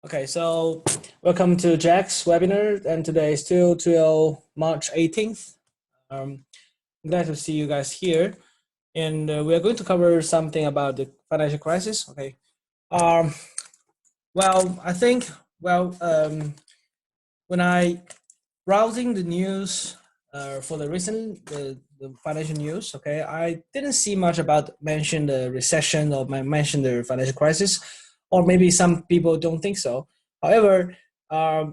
Okay, so welcome to Jack's webinar, and today is still till March 18th. I'm glad to see you guys here, and we are going to cover something about the financial crisis. Okay. Um, well, I think when I browsing the news for the recent the financial news, okay, I didn't see much about mention the recession or mention the financial crisis, or maybe some people don't think so. However,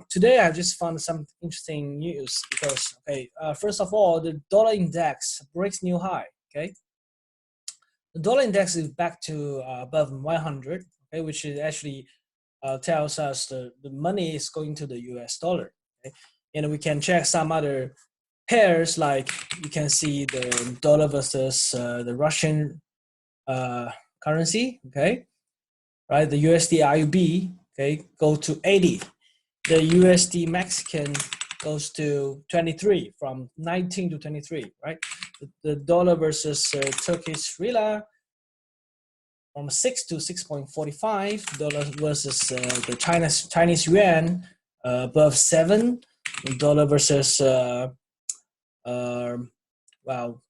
today I just found some interesting news because okay, first of all, the dollar index breaks new high. Okay, the dollar index is back to above 100. Okay, which is actually tells us the money is going to the US dollar. Okay? And we can check some other pairs, like you can see the dollar versus the Russian uh, currency, okay? Right, the USD IUB, okay, go to 80. The USD Mexican goes to 23, from 19 to 23, right? The dollar versus Turkish lira from 6 to 6.45 dollars versus the Chinese yuan above $7 versus uh, well,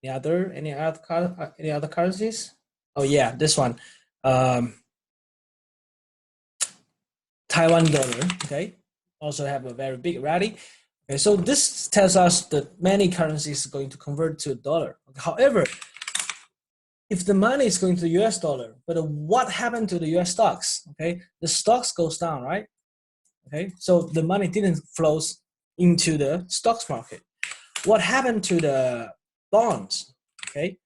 any other currencies? Oh yeah, this one, um, Taiwan dollar. Okay, also have a very big rally. Okay, so this tells us that many currencies are going to convert to a dollar. However, if the money is going to the US dollar, but what happened to the US stocks? Okay, the stocks goes down, right? Okay, so the money didn't flows into the stocks market. What happened to the bonds? Okay,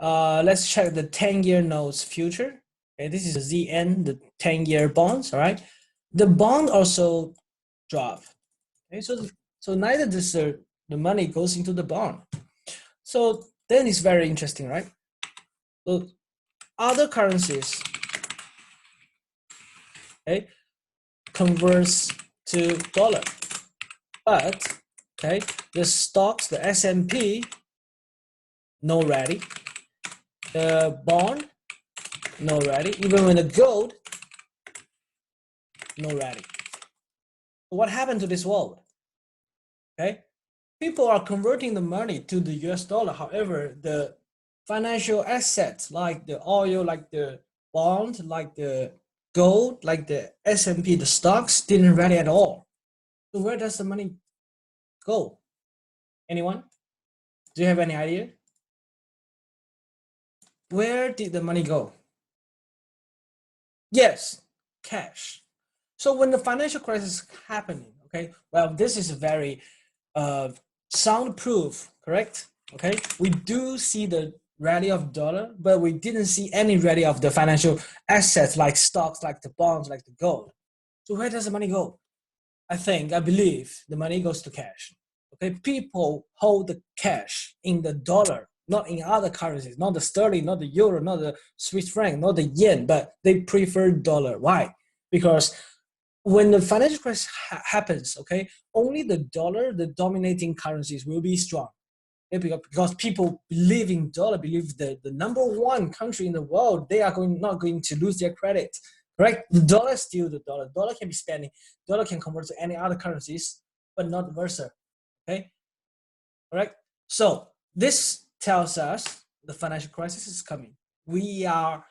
let's check the 10-year notes future. Okay, this is the ZN, the 10-year bonds. All right, the bond also drop. Okay, so neither does the money goes into the bond. So then it's very interesting, right? So other currencies, okay, converts to dollar, but okay, the stocks, the S&P, no rally, the bond, no rally, even when the gold, no rally. What happened to this world? Okay, people are converting the money to the US dollar. However, the financial assets like the oil, like the bond, like the gold, like the S&P, the stocks didn't rally at all. So where does the money go? Anyone? Do you have any idea? Where did the money go? Yes, cash. So when the financial crisis happening, okay, well, this is a very soundproof, correct? Okay, we do see the rally of dollar, but we didn't see any rally of the financial assets like stocks, like the bonds, like the gold. So where does the money go? I believe the money goes to cash. Okay, people hold the cash in the dollar, not in other currencies, not the sterling, not the euro, not the Swiss franc, not the yen, but they prefer dollar. Why? Because when the financial crisis happens, okay, only the dollar, the dominating currencies, will be strong. Okay, because people believe in dollar, believe the number one country in the world, they are not going to lose their credit. Right? The dollar is still the dollar. Dollar can be spending. Dollar can convert to any other currencies, but not versa. Okay, all right. So this tells us the financial crisis is coming. We are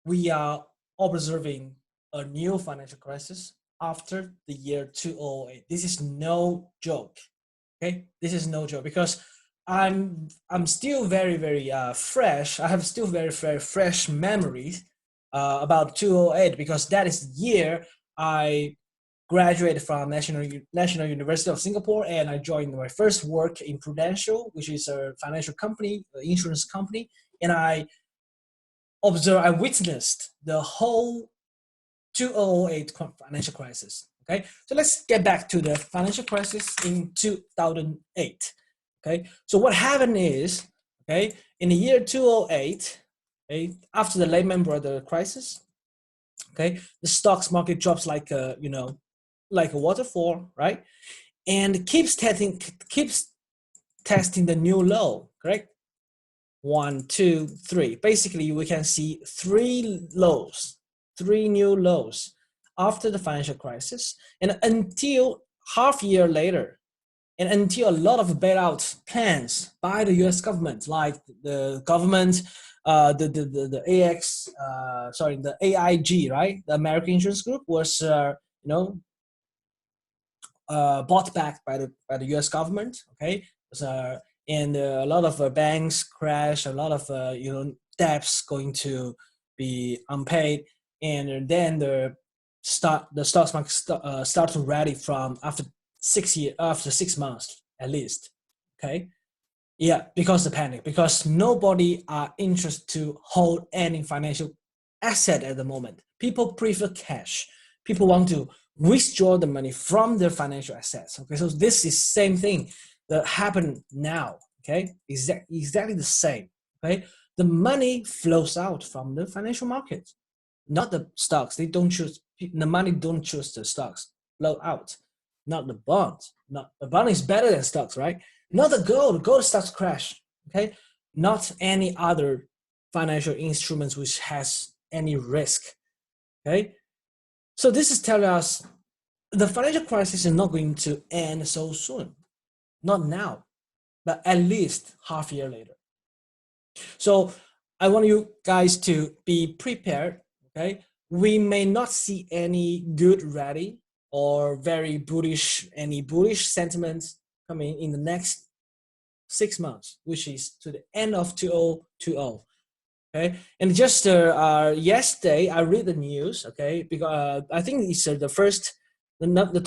we are observing a new financial crisis after the year 2008. This is no joke. Okay, this is no joke because I'm still very fresh. I have still very fresh memories about 2008 because that is the year I graduated from National University of Singapore, and I joined my first work in Prudential, which is a financial company, an insurance company, and I witnessed the whole 2008 financial crisis. Okay, so let's get back to the financial crisis in 2008. Okay, so what happened is, okay, in the year 2008, okay, after the Lehman Brothers crisis, okay, the stocks market drops like like a waterfall, right? And keeps testing the new low, correct? One, two, three. Basically, we can see three lows, three new lows after the financial crisis, and until half year later, and until a lot of bailout plans by the U.S. government, like the government, the the AIG, right, the American Insurance Group was bought back by the U.S. government. Okay, and a lot of banks crash, a lot of debts going to be unpaid, and then the stocks market start to rally from after 6 months at least. Okay, yeah, because the panic, because nobody are interested to hold any financial asset at the moment. People prefer cash. People want to withdraw the money from their financial assets. Okay, so this is same thing that happened now. Okay, exactly the same. Okay, the money flows out from the financial market, not the stocks. They don't choose. The money don't choose the stocks. Flow out, not the bonds. Not the bond is better than stocks, right? Not the gold. Gold stocks crash. Okay, not any other financial instruments which has any risk. Okay, so this is telling us the financial crisis is not going to end so soon. Not now, but at least half year later. So I want you guys to be prepared. Okay, we may not see any good rally or very bullish sentiments coming in the next 6 months, which is to the end of 2020. Okay, and just yesterday I read the news. Okay, because I think it's the first, the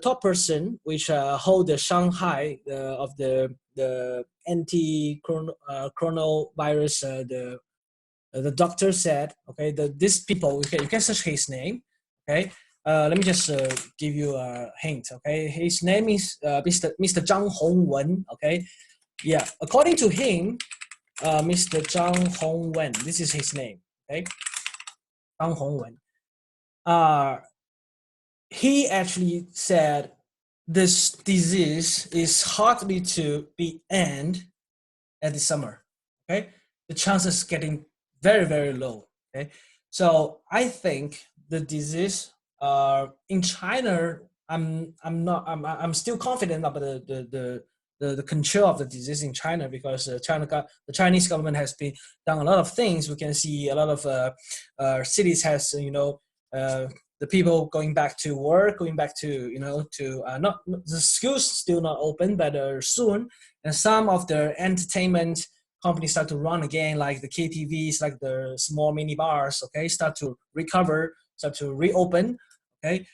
top person which hold the Shanghai of the coronavirus. The doctor said, okay, these people, you can search his name. Okay, let me just give you a hint. Okay, his name is Mr. Zhang Hongwen. Okay, yeah, according to him, Mr. Zhang Hongwen. This is his name. Okay, Zhang Hongwen. He actually said this disease is hardly to be end at the summer. Okay, the chances getting very very low. Okay, so I think the disease in China, I'm still confident about the control of the disease in China, because the Chinese government has been done a lot of things. We can see a lot of cities has the people going back to work, going back to not the schools still not open, but soon, and some of the entertainment companies start to run again, like the KTVs, like the small mini bars. Okay, start to recover, start to reopen. Okay,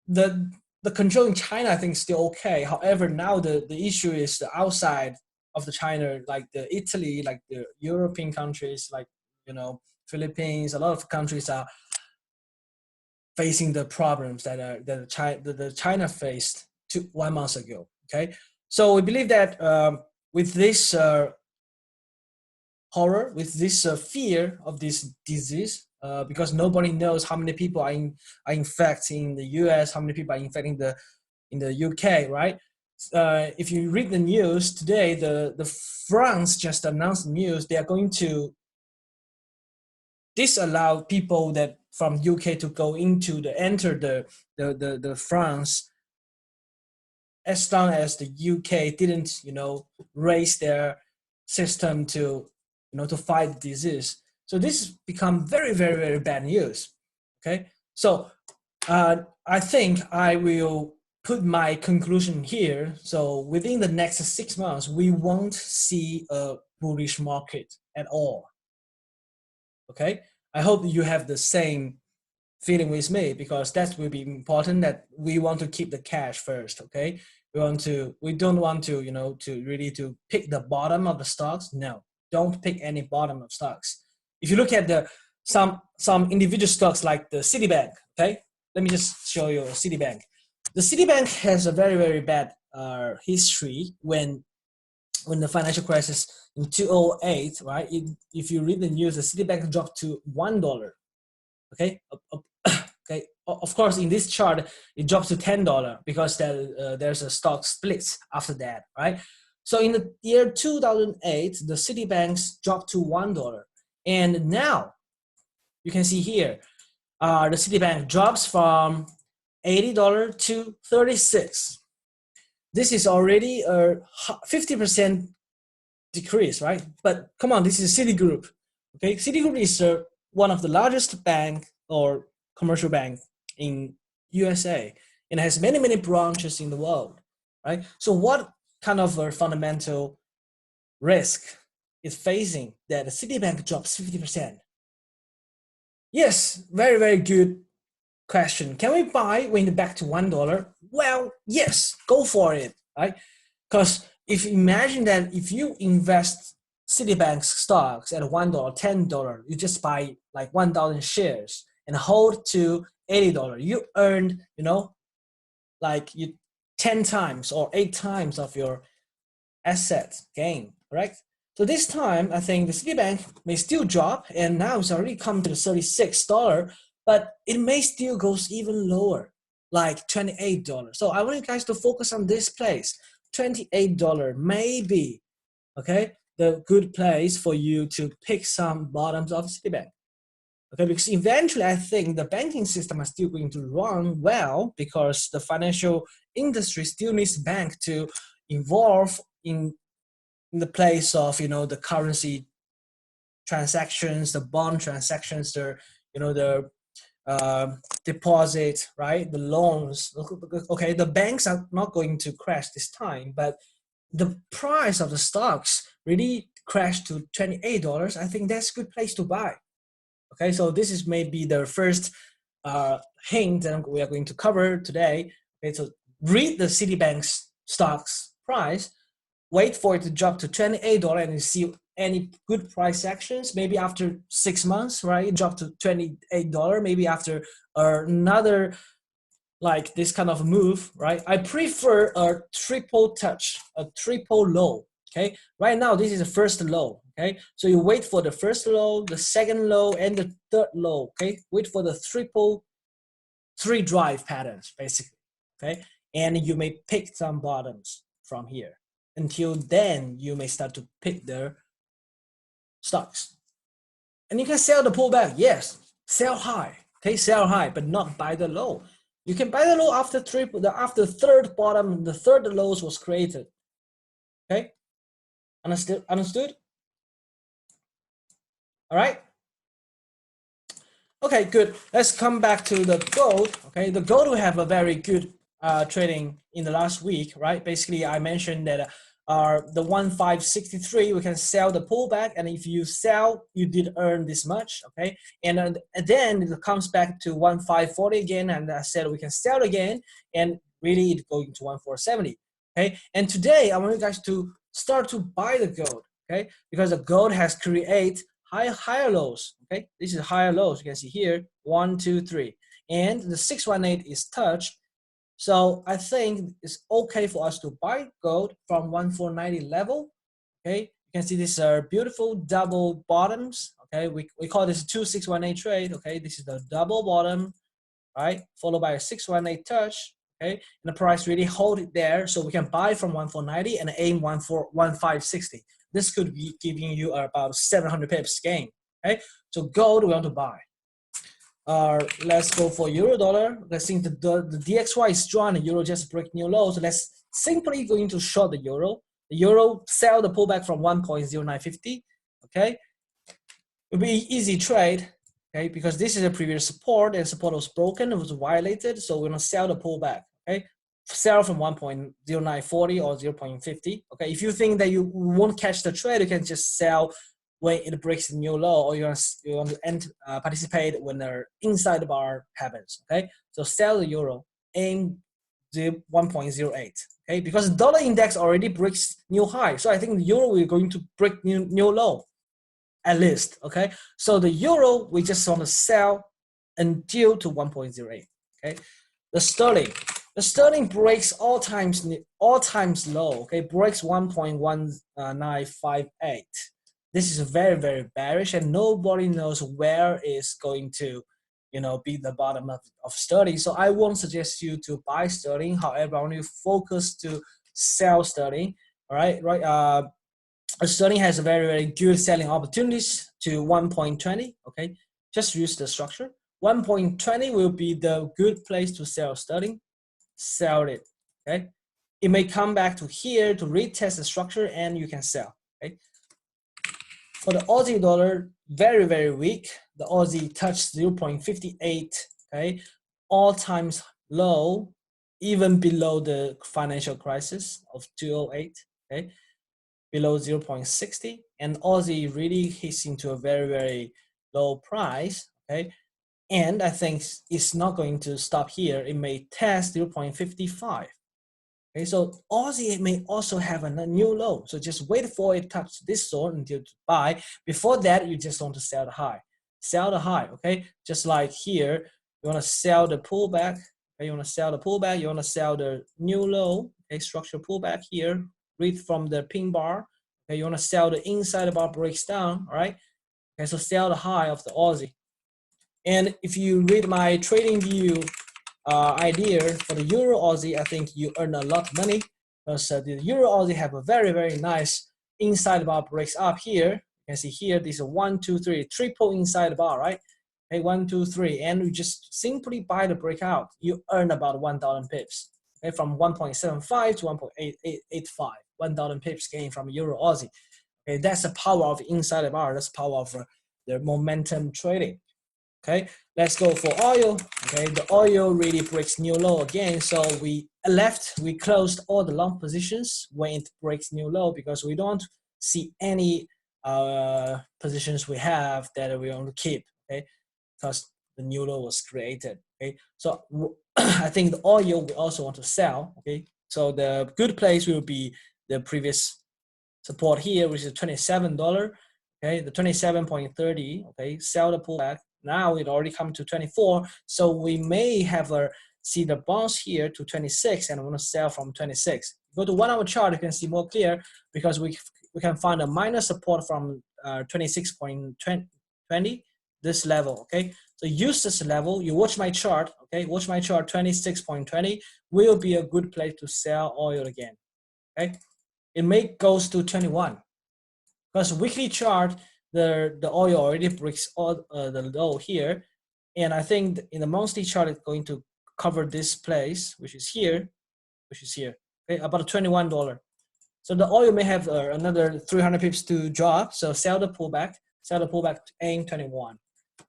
the control in China, I think, is still okay. However, now the issue is the outside of the China, like the Italy, like the European countries, like Philippines. A lot of countries are facing the problems that China faced 1 month ago. Okay, so we believe that with this horror, with this fear of this disease, because nobody knows how many people are infected in the US, how many people are infecting in the UK, right? If you read the news today, the France just announced news they are going to disallow people that from UK to go enter the France, as long as the UK didn't raise their system to to fight the disease. So this become very very very bad news. Okay, so I think I will put my conclusion here. So within the next 6 months, we won't see a bullish market at all. Okay, I hope you have the same feeling with me, because that will be important, that we want to keep the cash first. Okay, we don't want to to really to pick the bottom of the stocks. No, don't pick any bottom of stocks. If you look at some individual stocks like the Citibank, okay, let me just show you Citibank. The Citibank has a very very bad history when the financial crisis in 2008, right? If you read the news, the Citibank dropped to $1. Okay, okay. Of course, in this chart, it drops to $10 because there's a stock split after that, right? So in the year 2008, the Citibanks dropped to $1, and now you can see here, the Citibank drops from $80 to 36. This is already a 50% decrease, right? But come on, this is Citigroup. Okay, Citigroup is one of the largest bank or commercial bank in USA and has many branches in the world, right? So what kind of a fundamental risk is facing that the Citibank drops 50%? Yes, very good question. Can we buy when back to $1? Well, yes, go for it, right? Because if you imagine that if you invest Citibank's stocks at $1, $10, you just buy like 1,000 shares and hold to $80, you earned, like you 10 times or 8 times of your asset gain, correct? So this time, I think the Citibank may still drop, and now it's already come to the $36, but it may still go even lower, like $28. So I want you guys to focus on this place. $28 may be, okay, the good place for you to pick some bottoms of Citibank. Okay, because eventually I think the banking system is still going to run well because the financial industry still needs bank to involve in the place of the currency transactions, the bond transactions, the deposit, right? The loans. Okay, the banks are not going to crash this time, but the price of the stocks really crashed to $28. I think that's a good place to buy. Okay, so this is maybe the first hint that we are going to cover today. Okay, so read the Citibank's stocks price, wait for it to drop to $28 and you see any good price actions. Maybe after 6 months, right, it dropped to $28. Maybe after another like this kind of move, right? I prefer a triple touch, a triple low. Okay, right now this is the first low. Okay, so you wait for the first low, the second low, and the third low. Okay, wait for the three drive patterns basically. Okay, and you may pick some bottoms from here. Until then, you may start to pick their stocks, and you can sell the pullback. Yes, sell high. Okay, sell high, but not buy the low. You can buy the low after after third bottom, the third lows was created. Okay, understood? All right. Okay, good. Let's come back to the gold. Okay, the gold will have a very good trading in the last week, right? Basically, I mentioned that the 1563 we can sell the pullback, and if you sell, you did earn this much. Okay, and then it comes back to 1540 again, and I said we can sell again, and really it going to 1470. Okay, and today I want you guys to start to buy the gold. Okay, because the gold has created higher lows. Okay, this is higher lows. You can see here 1, 2, 3, and the 618 is touched. So I think it's okay for us to buy gold from 1490 level. Okay, you can see these are beautiful double bottoms. Okay, we call this 2618 trade. Okay, this is the double bottom, right, followed by a 618 touch. Okay, and the price really hold it there, so we can buy from 1490 and aim 1560. This could be giving you about 700 pips gain. Okay, so gold we want to buy. Let's go for euro dollar. Let's think the DXY is strong, the euro just break new lows. So let's simply going to short the euro. The euro sell the pullback from 1.0950. Okay, it'll be easy trade. Okay, because this is a previous support and support was broken, it was violated. So we're gonna sell the pullback. Okay, sell from 1.0940 or 0.50. Okay, if you think that you won't catch the trade, you can just sell when it breaks the new low, or you want to participate when the inside bar happens. Okay, so sell the euro, aim 1.08. Okay, because the dollar index already breaks new high, so I think the euro we're going to break new low at least. Okay, so the euro we just want to sell until to 1.08. Okay, the sterling breaks all times low. Okay, breaks 1.1958. This is very bearish, and nobody knows where is going to, be the bottom of sterling. So I won't suggest you to buy sterling. However, I want you to focus to sell sterling. All right. Sterling has a very good selling opportunities to 1.20. Okay, just use the structure. 1.20 will be the good place to sell sterling. Sell it. Okay. It may come back to here to retest the structure and you can sell. Okay. For the Aussie dollar, very, very weak. The Aussie touched 0.58. Okay. All times low, even below the financial crisis of 208. Okay. Below 0.60. And Aussie really hits into a very, very low price. Okay. And I think it's not going to stop here. It may test 0.55. Okay, so Aussie may also have a new low. So just wait for it to touch this zone until to buy. Before that, you just want to sell the high. Sell the high, okay? Just like here, you want to sell the pullback. Okay, you want to sell the pullback. You want to sell the new low. Okay, structure pullback here. Read from the pin bar. Okay, you want to sell the inside bar breaks down. All right. Okay, so sell the high of the Aussie. And if you read my trading view idea for the Euro Aussie, I think you earn a lot of money because the Euro Aussie have a very, very nice inside bar breaks up here. You can see here, this is a 1, 2, 3, triple inside bar, right? Okay, 1, 2, 3, and you just simply buy the breakout. You earn about 1,000 pips. Okay, from 1.75 to 1.885, 1,000 pips gain from Euro Aussie. Okay, that's the power of inside bar. That's the power of the momentum trading. Okay, let's go for oil. Okay, the oil really breaks new low again. So we closed all the long positions when it breaks new low because we don't see any positions we have that we want to keep. Okay, because the new low was created. Okay, so I think the oil we also want to sell. Okay, so the good place will be the previous support here, which is $27. Okay, the 27.30. Okay, sell the pullback. Now it already come to 24, so we may have see the bounce here to 26, and I want to sell from 26. Go to 1 hour chart, you can see more clear because we can find a minor support from 26.20, this level. Okay, so use this level. You watch my chart. Okay, watch my chart. 26.20 will be a good place to sell oil again. Okay, it may goes to 21 because weekly chart. The oil already breaks all the low here, and I think in the monthly chart it's going to cover this place, which is here, okay, about $21. So the oil may have another 300 pips to drop, so sell the pullback to aim 21. All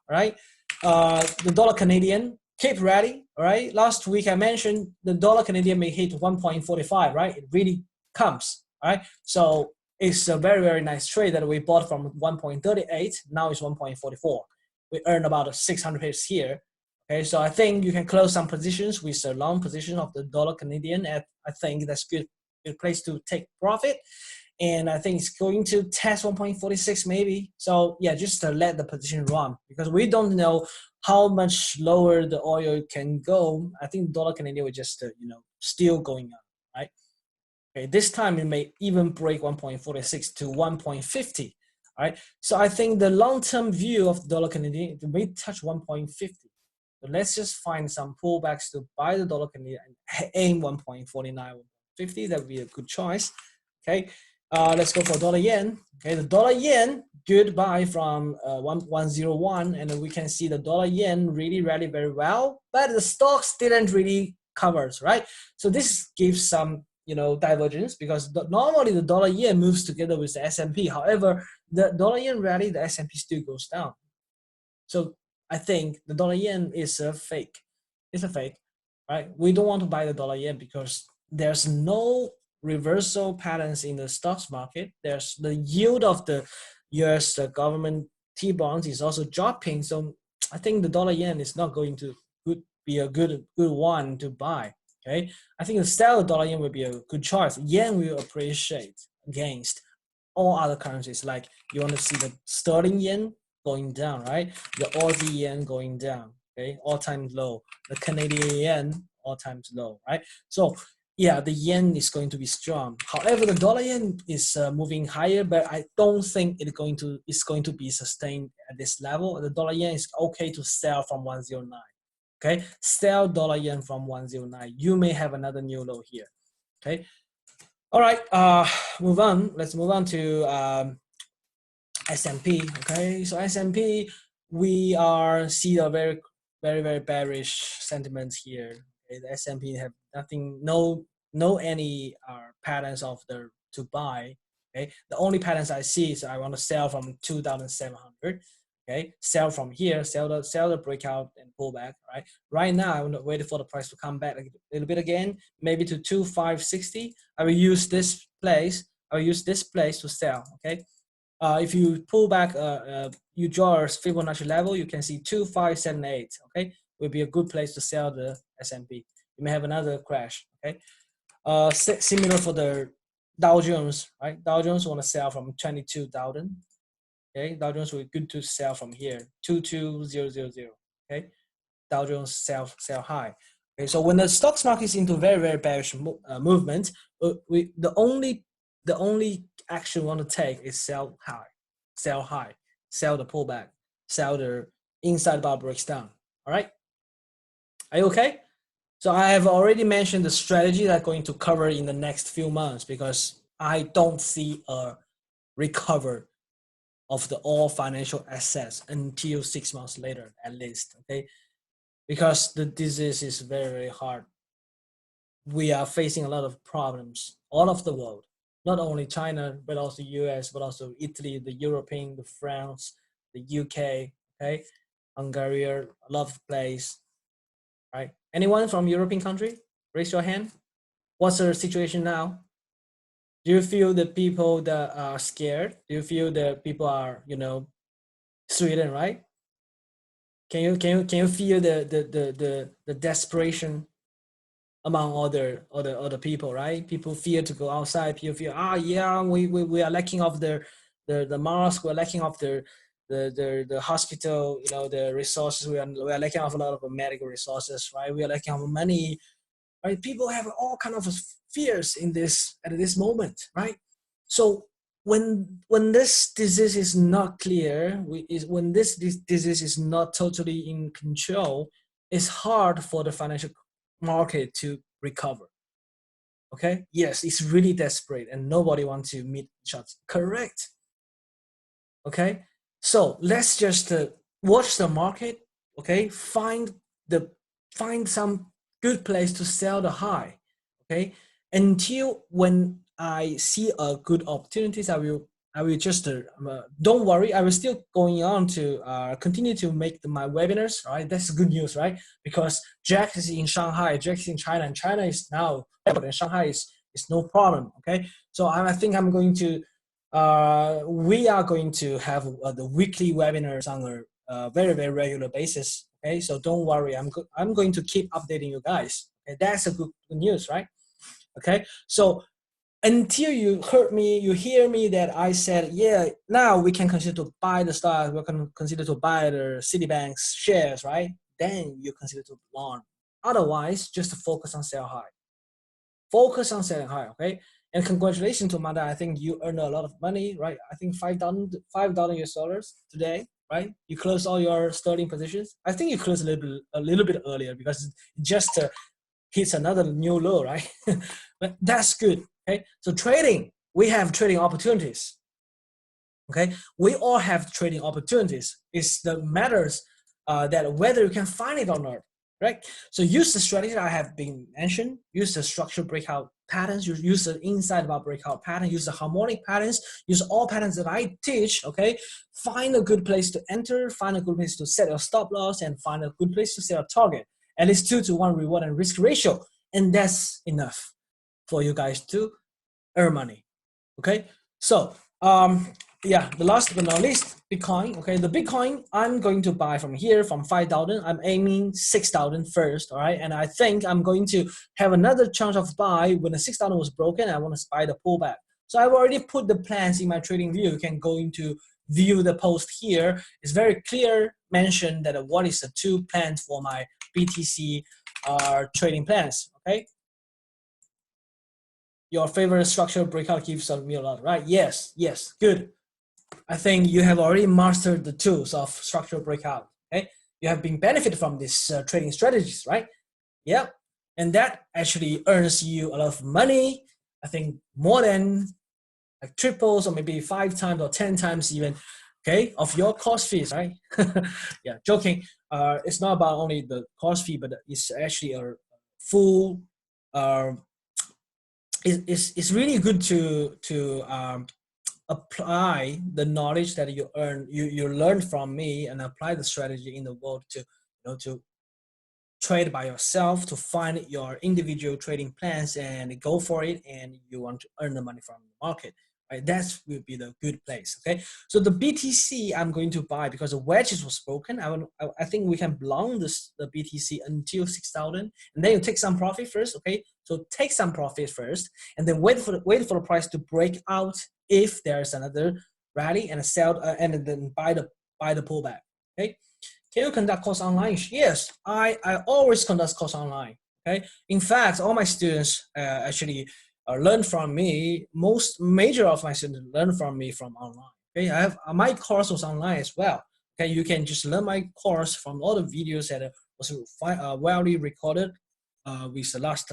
right, the dollar Canadian keep ready. All right, last week I mentioned the dollar Canadian may hit 1.45, right? It really comes. All right, so it's a very, very nice trade that we bought from 1.38. Now it's 1.44. We earned about 600 pips here. Okay, so I think you can close some positions with a long position of the dollar Canadian. I think that's good place to take profit. And I think it's going to test 1.46 maybe. So yeah, just to let the position run because we don't know how much lower the oil can go. I think dollar Canadian will just still going up, right? Okay, this time it may even break 1.46 to 1.50. All right, so I think the long-term view of dollar Canadian it may touch 1.50. So let's just find some pullbacks to buy the dollar Canadian and aim 1.49, 1.50. That would be a good choice. Okay, let's go for dollar yen. Okay, the dollar yen good buy from 101, and we can see the dollar yen really rallied very well, but the stocks didn't really covers, right? So this gives some divergence because normally the dollar yen moves together with the S&P. However, the dollar yen rally, the S&P still goes down. So I think the dollar yen is a fake. It's a fake, right? We don't want to buy the dollar yen because there's no reversal patterns in the stocks market. There's the yield of the U.S. government T-bonds is also dropping. So I think the dollar yen is not going to be a good one to buy. Okay, I think the sell dollar yen will be a good choice. Yen will appreciate against all other currencies. Like you want to see the sterling yen going down, right? The Aussie yen going down, okay, all time low. The Canadian yen all times low, right? So yeah, the yen is going to be strong. However, the dollar yen is moving higher, but I don't think it's going to be sustained at this level. The dollar yen is okay to sell from 109. Okay, sell dollar yen from 109. You may have another new low here. Okay, all right. Move on. Let's move on to S&P. Okay, so S&P we are see a very bearish sentiment here. Okay, the S&P have nothing, no any patterns of the to buy. Okay, the only patterns I see is I want to sell from 2,700. Okay, sell from here, sell the breakout and pull back. Right now, I'm waiting for the price to come back a little bit again, maybe to 2,560. I will use this place. I will use this place to sell. Okay, if you pull back, you draw a Fibonacci level, you can see 2,578. Okay, will be a good place to sell the S&P. You may have another crash. Okay, similar for the Dow Jones. Right, Dow Jones want to sell from 22,000. Okay, Dow Jones will be good to sell from here, 22,000. Okay, Dow Jones sell high. Okay, so when the stocks market is into very bearish movement, the only action we want to take is sell high, sell the pullback, sell the inside bar breaks down. All right, are you okay? So I have already mentioned the strategy that I'm going to cover in the next few months because I don't see a recover of the all financial assets until 6 months later, at least. Okay, because the disease is very hard. We are facing a lot of problems all of the world, not only China, but also US, but also Italy, the European, the France, the UK, okay, Hungary, a lot of place, right? Anyone from European country? Raise your hand. What's the situation now? Do you feel the people that are scared? Do you feel the people are, Sweden, right? Can you feel the desperation among other people, right? People fear to go outside. People feel, yeah, we are lacking of the mask. We're lacking of the hospital, the resources. We are lacking of a lot of medical resources, right? We are lacking of money, right? People have all kind of fears at this moment, right? So when this disease is not clear, when this disease is not totally in control, it's hard for the financial market to recover. Okay, yes, it's really desperate and nobody wants to meet each other. Correct. Okay, so let's just watch the market. Okay, find some good place to sell the high. Okay, until when I see a good opportunities, I will just don't worry. I will still going on to continue to make my webinars. Right, that's good news, right? Because Jack is in Shanghai, Jack is in China, and China is now, and Shanghai is no problem. Okay, so I think I'm going to. We are going to have the weekly webinars on a very regular basis. Okay, so don't worry. I'm going to keep updating you guys. Okay, that's a good news, right? Okay, so until you hear me that I said, yeah, now we can consider to buy the stock, we can consider to buy the Citibank's shares, right? Then you consider to long. Otherwise, just focus on sell high. Focus on selling high, okay? And congratulations to Amanda. I think you earned a lot of money, right? I think $5 US dollars today, right? You closed all your sterling positions. I think you closed a little bit earlier because it just hits another new low, right? But that's good. Okay, so trading, we have trading opportunities. Okay, we all have trading opportunities. It's the matters that whether you can find it or not, right? So use the strategy I have been mentioned. Use the structural breakout patterns. Use the inside bar breakout pattern. Use the harmonic patterns. Use all patterns that I teach. Okay, find a good place to enter. Find a good place to set your stop loss, and find a good place to set a target. At least 2-to-1 reward and risk ratio, and that's enough for you guys to earn money. Okay, so yeah, the last but not least, Bitcoin. Okay, the Bitcoin I'm going to buy from here from 5,000. I'm aiming 6,000 first. All right, and I think I'm going to have another chance of buy when the 6,000 was broken. I want to buy the pullback. So I've already put the plans in my trading view. You can go into view the post here. It's very clear mentioned that what is the 2 plans for my BTC trading plans. Okay. Your favorite structural breakout gives me a lot, right? Yes, good. I think you have already mastered the tools of structural breakout. Okay, you have been benefited from these trading strategies, right? Yeah, and that actually earns you a lot of money. I think more than like triples or maybe 5 times or 10 times even okay, of your course fees, right? Yeah, joking. It's not about only the course fee, but it's actually a full. Uh, it's really good to apply the knowledge that you learned from me and apply the strategy in the world to to trade by yourself, to find your individual trading plans and go for it, and you want to earn the money from the market, right? That will be the good place. Okay, so the BTC I'm going to buy because the wedges was broken. I think we can long the BTC until 6,000, and then you take some profit first. Okay, so take some profit first and then wait for the price to break out if there's another rally, and sell and then buy the pullback. Okay, can you conduct course online? Yes, I always conduct course online. Okay. In fact, all my students actually learn from me. Most major of my students learn from me from online. Okay. I have my course was online as well. Okay. You can just learn my course from all the videos that was well recorded with the last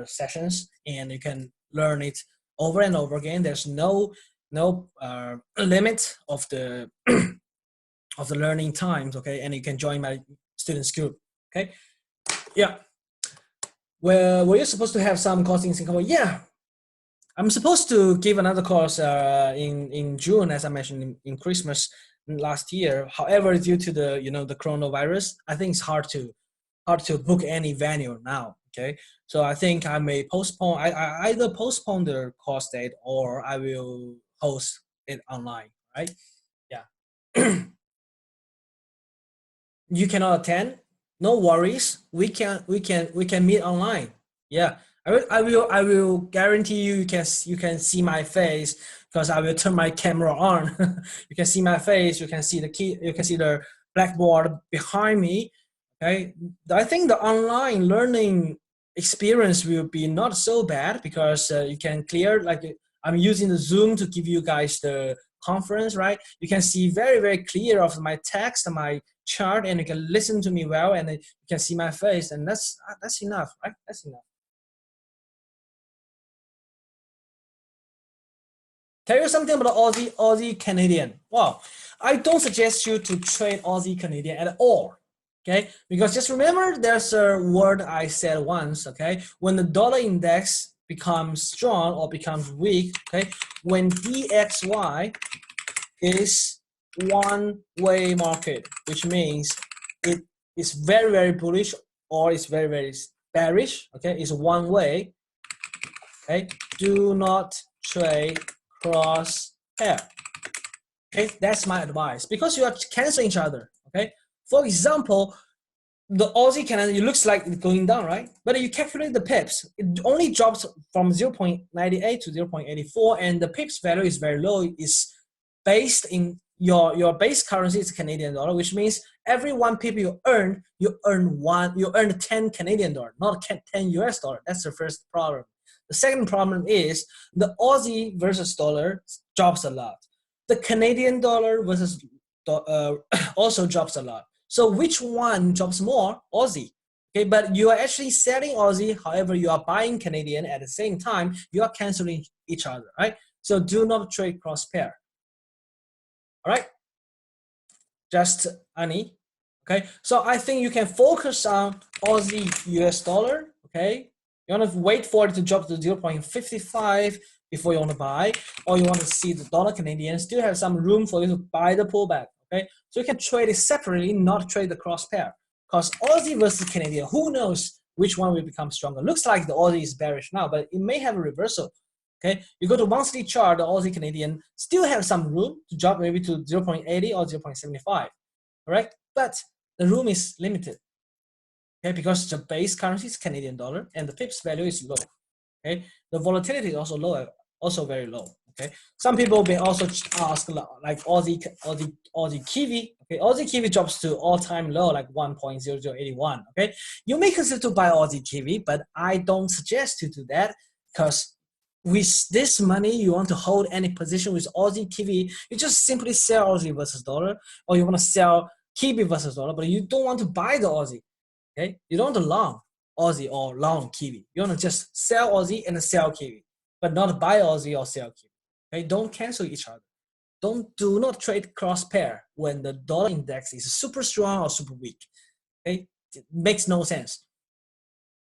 sessions, and you can learn it over and over again. There's no limit of the of the learning times. Okay, and you can join my students group. Okay, yeah. Well, were you supposed to have some course in Singapore? Yeah, I'm supposed to give another course in June, as I mentioned in Christmas last year. However, due to the the coronavirus, I think it's hard to book any venue now. Okay, so I think I may postpone. I either postpone the course date or I will host it online. Right? Yeah. You cannot attend, no worries, we can meet online. Yeah, I will guarantee you can see my face because I will turn my camera on. You can see my face, you can see the key, you can see the blackboard behind me. Okay, I think the online learning experience will be not so bad because you can clear, like, I'm using the Zoom to give you guys the conference, right? You can see very clear of my text, my chart, and you can listen to me well, and you can see my face, and that's enough, right? That's enough. Tell you something about Aussie Canadian. Wow, I don't suggest you to trade Aussie Canadian at all. Okay, because just remember there's a word I said once. Okay, when the dollar index becomes strong or becomes weak, okay, when DXY is one-way market, which means it is very bullish or it's very bearish. Okay, it's one way. Okay, do not trade cross pair. Okay, that's my advice because you are canceling each other. Okay, for example, the Aussie Canada, it looks like it's going down, right? But you calculate the pips, it only drops from 0.98 to 0.84, and the pips value is very low. It's based in your base currency is Canadian dollar, which means every one pip you earn 10 Canadian dollar, not 10 US dollar. That's the first problem. The second problem is the Aussie versus dollar drops a lot. The Canadian dollar versus also drops a lot. So which one drops more? Aussie. Okay, but you are actually selling Aussie, however, you are buying Canadian at the same time, you are canceling each other, right? So do not trade cross pair. All right, just Annie. Okay, so I think you can focus on Aussie US dollar. Okay, you want to wait for it to drop to 0.55 before you want to buy, or you want to see the dollar Canadian still have some room for you to buy the pullback. Okay, so you can trade it separately, not trade the cross pair. Because Aussie versus Canadian, who knows which one will become stronger? Looks like the Aussie is bearish now, but it may have a reversal. Okay, you go to monthly chart, the Aussie Canadian still have some room to drop maybe to 0.80 or 0.75, correct? But the room is limited, okay, because the base currency is Canadian dollar and the pips value is low. Okay, the volatility is also low, also very low. Okay, some people may also ask like Aussie Kiwi. Okay, Aussie Kiwi drops to all-time low like 1.0081. Okay, you may consider to buy Aussie Kiwi, but I don't suggest you do that because with this money, you want to hold any position with Aussie Kiwi, you just simply sell Aussie versus dollar, or you want to sell Kiwi versus dollar, but you don't want to buy the Aussie. Okay, you don't want to long Aussie or long Kiwi. You want to just sell Aussie and sell Kiwi, but not buy Aussie or sell Kiwi. Okay, don't cancel each other. Do not trade cross pair when the dollar index is super strong or super weak. Okay, it makes no sense.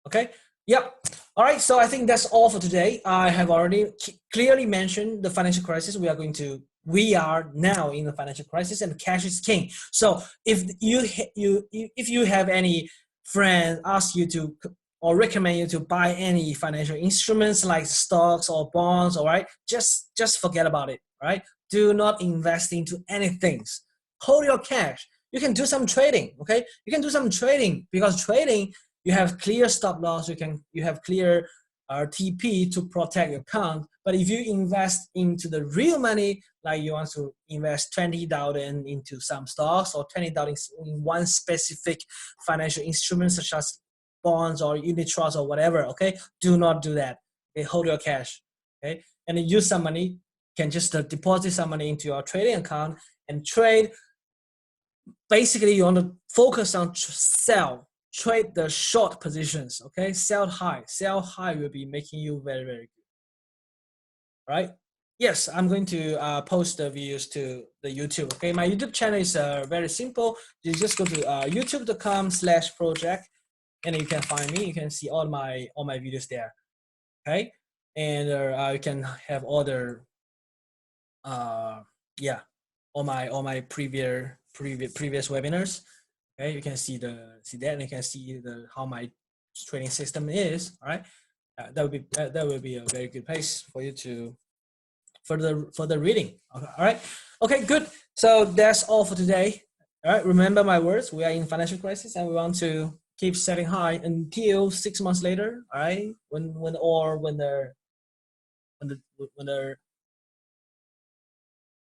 Okay, yep. All right, so I think that's all for today. I have already clearly mentioned the financial crisis. We are now in the financial crisis, and cash is king. So if you have any friend ask you to or recommend you to buy any financial instruments like stocks or bonds, all right, just forget about it. All right, do not invest into anything. Hold your cash. You can do some trading. Okay, you can do some trading, because trading, you have clear stop loss. You have clear TP to protect your account. But if you invest into the real money, like you want to invest 20,000 into some stocks or 20,000 in one specific financial instrument such as bonds or unit trust or whatever, okay, do not do that. Okay, hold your cash. Okay, and then use some money. Can just deposit some money into your trading account and trade. Basically, you want to focus on trade the short positions. Okay, sell high will be making you very, very good. Right? Yes, I'm going to post the videos to the YouTube. Okay, my YouTube channel is very simple. You just go to youtube.com/Projack, and you can find me. You can see all my videos there. Okay, and you can have other yeah, all my previous webinars. Okay, you can see that, and you can see how my trading system is. All right, that would be a very good place for you to further reading. Okay, all right, okay, good. So that's all for today. All right, remember my words. We are in financial crisis, and we want to keep setting high until 6 months later. All right, when the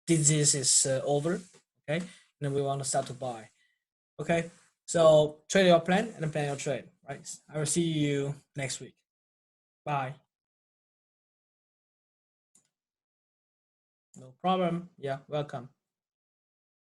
disease is over. Okay, and then we want to start to buy. Okay, so trade your plan and plan your trade. Right, I will see you next week. Bye. No problem. Yeah, welcome.